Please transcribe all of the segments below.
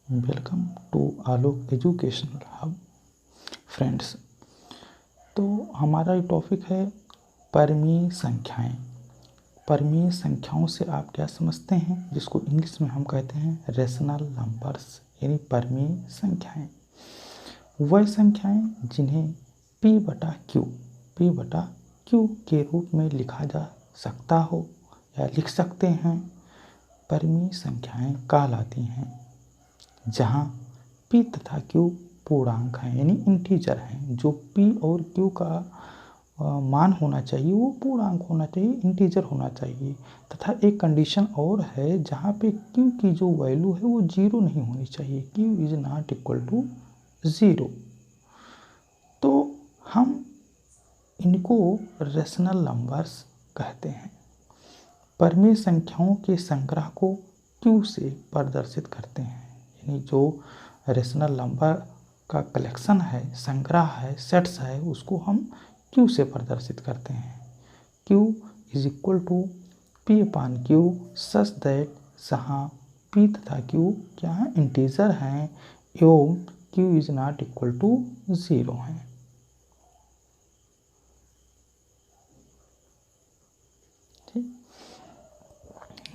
Welcome to Alok educational hub. Friends, तो हमारा topic है परिमेय संख्याएं। परिमेय संख्याओं से आप क्या समझते हैं, जिसको इंग्लिश में हम कहते हैं रेशनल नंबर्स, यानी परिमेय संख्याएं। वह संख्याएं जिन्हें P/Q के रूप में लिखा जा सकता हो या लिख सकते हैं, परिमेय संख्याएं कहलाती हैं। जहाँ P तथा Q पूर्णांक हैं, यानी इंटीजर हैं। जो P और Q का मान होना चाहिए वो पूर्णांक होना चाहिए, इंटीजर होना चाहिए। तथा एक कंडीशन और है, जहाँ पे Q की जो वैल्यू है वो 0 नहीं होनी चाहिए, Q is not equal to 0। तो हम इनको रेशनल नंबर्स कहते हैं। परिमेय संख्याओं के संग्रह को Q से प्रदर्शित करते हैं, यानी जो रेशनल नंबर का कलेक्शन है, संग्रह है, सेट्स है, उसको हम Q से प्रदर्शित करते हैं। Q is equal to P/Q such that जहाँ P तथा Q क्या है, इंटीजर हैं एवं Q is not equal to 0 है।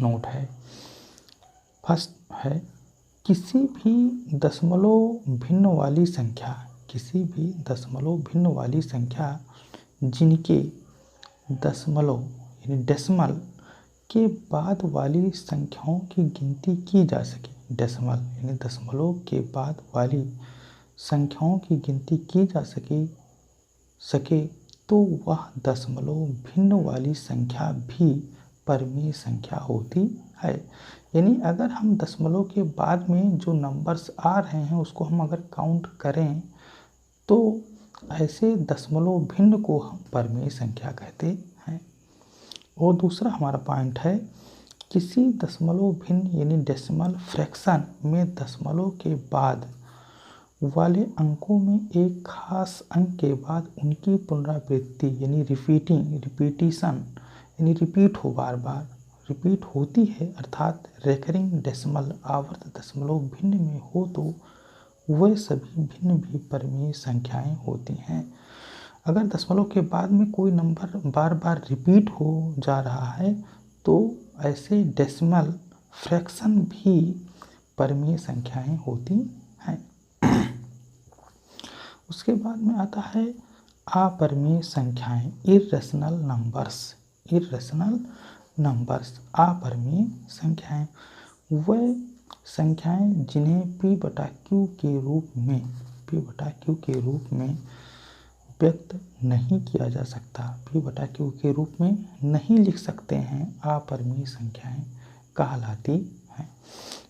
नोट है, फर्स्ट है किसी भी दशमलव भिन्न वाली संख्या जिनके दशमलव यानी डेसिमल के बाद वाली संख्याओं की गिनती की जा सके। डेसिमल यानी दशमलव के बाद वाली संख्याओं की गिनती की जा सके तो वह दशमलव भिन्न वाली संख्या भी परिमेय संख्या होती है। यानी अगर हम दशमलव के बाद में जो नंबर्स आ रहे हैं उसको हम अगर काउंट करें तो ऐसे दशमलव भिन्न को हम परिमेय संख्या कहते हैं। और दूसरा हमारा पॉइंट है, किसी दशमलव भिन्न यानी डेसिमल फ्रैक्शन में दशमलव के बाद वाले अंकों में एक खास अंक के बाद उनकी पुनरावृत्ति यानी रिपीटिशन यानी रिपीट होती है, अर्थात रेकरिंग डेसिमल आवर्त दशमलव भिन्न में हो तो वह सभी भिन्न भी परिमेय संख्याएं होती हैं। अगर दशमलव के बाद में कोई नंबर बार बार रिपीट हो जा रहा है तो ऐसे डेसिमल फ्रैक्शन भी परिमेय संख्याएं होती हैं। उसके बाद में आता है अपरिमेय संख्याएं, इर्रेशनल नंबर्स। अपरिमेय संख्याएं वह संख्याएं जिन्हें P/Q के रूप में व्यक्त नहीं किया जा सकता, P/Q के रूप में नहीं लिख सकते हैं, अपरिमेय संख्याएं कहलाती हैं।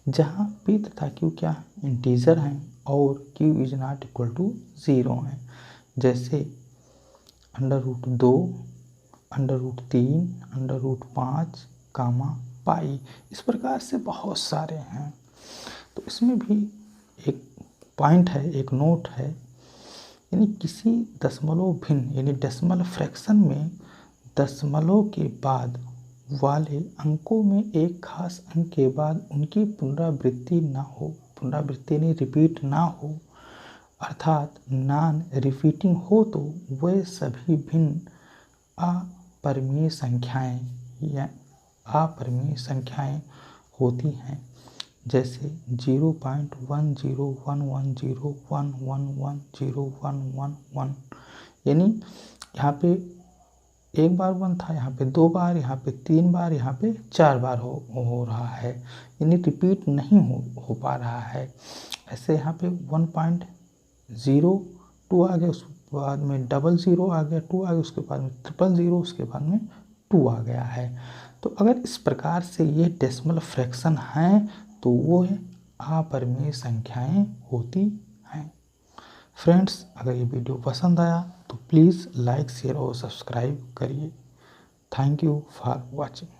जहाँ P तथा Q क्या इंटीजर हैं और Q is not equal to 0 हैं, जैसे √2, √3, √5, पाई। इस प्रकार से बहुत सारे हैं। तो इसमें भी एक पॉइंट है, एक नोट है, यानी किसी दशमलव भिन्न यानी डेसिमल फ्रैक्शन में दशमलव के बाद वाले अंकों में एक खास अंक के बाद उनकी पुनरावृत्ति नहीं रिपीट ना हो, अर्थात नॉन रिपीटिंग हो तो वह सभी भिन्न अपरिमेय संख्याएं होती हैं, जैसे 0.101101110111, यानी यहाँ पे एक बार 1 था, यहाँ पे 2 बार, यहाँ पे 3 बार, यहाँ पे 4 बार हो रहा है, यानी रिपीट नहीं हो पा रहा है। ऐसे यहाँ पे 1.02 आ गया, उसके बाद में 00 आ गया, 2 आ गया, उसके बाद में 000, उसके बाद में 2 आ गया है। तो अगर इस प्रकार से ये डेसिमल फ्रैक्शन हैं तो वो अपरिमेय संख्याएं होती हैं। फ्रेंड्स, अगर ये वीडियो पसंद आया तो प्लीज़ लाइक, शेयर और सब्सक्राइब करिए। Thank you for watching.